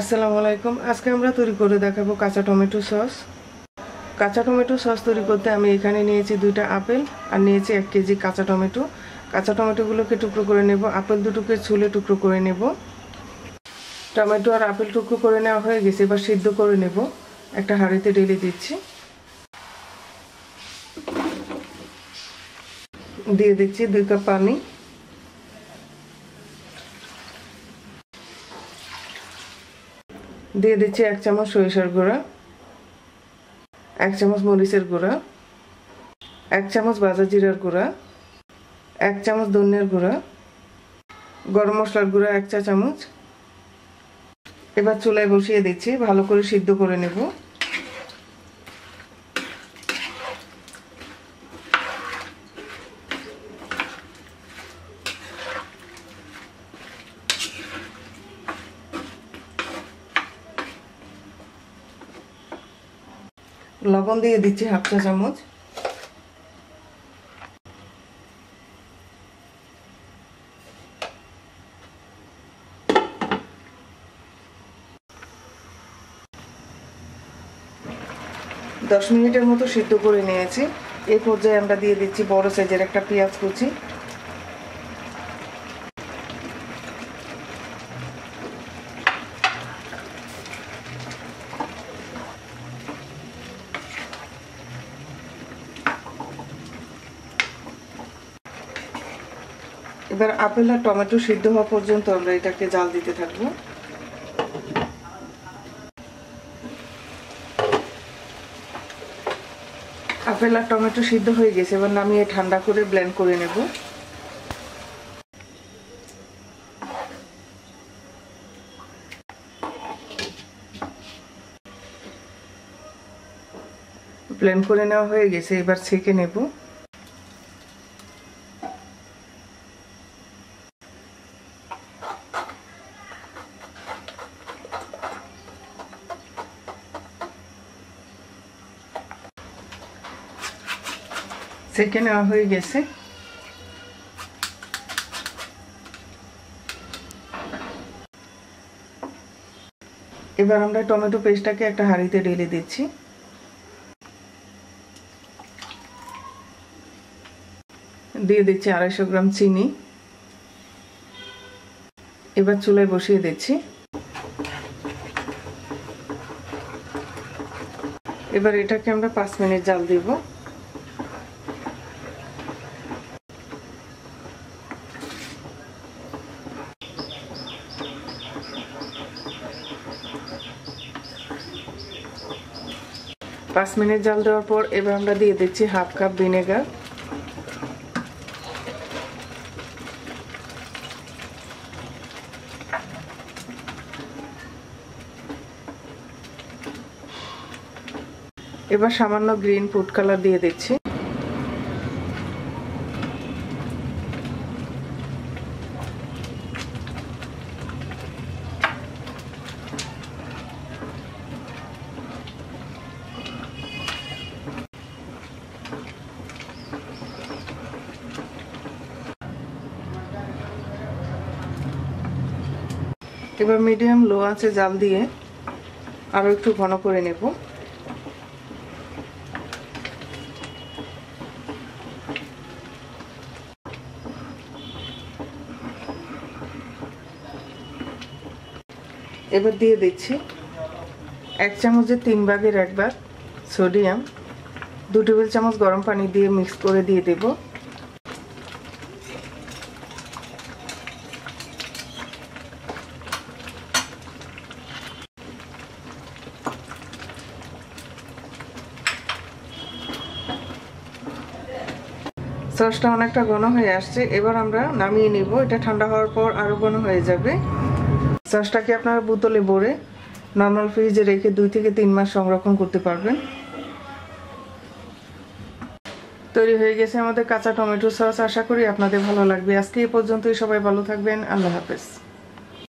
আসসালামু আলাইকুম। আজকে আমরা তৈরি করে দেখাবো কাঁচা টমেটো সস। কাঁচা টমেটো সস তৈরি করতে আমি এখানে নিয়েছি 2টা আপেল আর নিয়েছি 1 কেজি কাঁচা টমেটো। কাঁচা টমেটোগুলোকে টুকরো করে নেব, আপেল দুটোকে ছুলে টুকরো করে নেব। টমেটো আর আপেল টুকরো করে নেওয়া হয়ে গেছে, এবার সিদ্ধ করে নেব। একটা হাঁড়িতে ঢেলে দিচ্ছি, দিয়ে দিচ্ছি 2 কাপ পানি, দিয়ে দিচ্ছি 1 চামচ সরিষার গুঁড়া, 1 চামচ মরিচের গুঁড়া, 1 চামচ ভাজা জিরার গুঁড়া, 1 চামচ ধনিয়ার গুঁড়া, গরম মশলার গুঁড়া 1 চা চামচ। এবার চুলায় বসিয়ে দিচ্ছি, ভালো করে সিদ্ধ করে নেব। লবণ দিয়ে দিচ্ছি 1/2 চা চামচ। দশ মিনিটের মতো সিদ্ধ করে নিয়েছি। এই পর্যায়ে আমরা দিয়ে দিচ্ছি বড় সাইজের একটা পেঁয়াজ কুচি, এবার আপেল আর টমেটো সিদ্ধ হওয়া পর্যন্ত আমরা এটাকে জাল দিতে থাকবো। আপেল আর টমেটো সিদ্ধ হয়ে গেছে, এবার নামিয়ে ঠান্ডা করে ব্লেন্ড করে নেব। ব্লেন্ড করে নেওয়া হয়ে গেছে, এবার ছেঁকে নেব। ছেঁকে নেওয়া হয়ে গেছে, এবার আমরা টমেটো পেস্টটাকে একটা হাঁড়িতে ঢেলে দিচ্ছি। দিয়ে দিচ্ছি 250 গ্রাম চিনি। এবার চুলায় বসিয়ে দিচ্ছি। এবার এটাকে আমরা 5 মিনিট জাল দেব। পাঁচ মিনিট জাল দেওয়ার পর এবার আমরা দিয়ে দিচ্ছি 1/2 কাপ ভিনেগার। এবার সামান্য গ্রিন ফুড কালার দিয়ে দিচ্ছি। এবার মিডিয়াম লো আঁচে জাল দিয়ে আরো একটু ঘন করে নেব। এবার দিয়ে দিচ্ছি 1 চামচের 3 ভাগের 1 ভাগ সোডিয়াম। 2 টেবিল চামচ গরম পানি দিয়ে মিক্স করে দিয়ে দেব। সসটা অনেকটা ঘন হয়ে আসছে, এবার আমরা নামিয়ে নিব। এটা ঠান্ডা হওয়ার পর আরো ঘন হয়ে যাবে। সসটাকে আপনারা বোতলে ভরে নরমাল ফ্রিজে রেখে 2 থেকে 3 মাস সংরক্ষণ করতে পারবেন। তৈরি হয়ে গেছে আমাদের কাঁচা টমেটো সস। আশা করি আপনাদের ভালো লাগবে। আজকে এই পর্যন্তই। সবাই ভালো থাকবেন। আল্লাহ হাফেজ।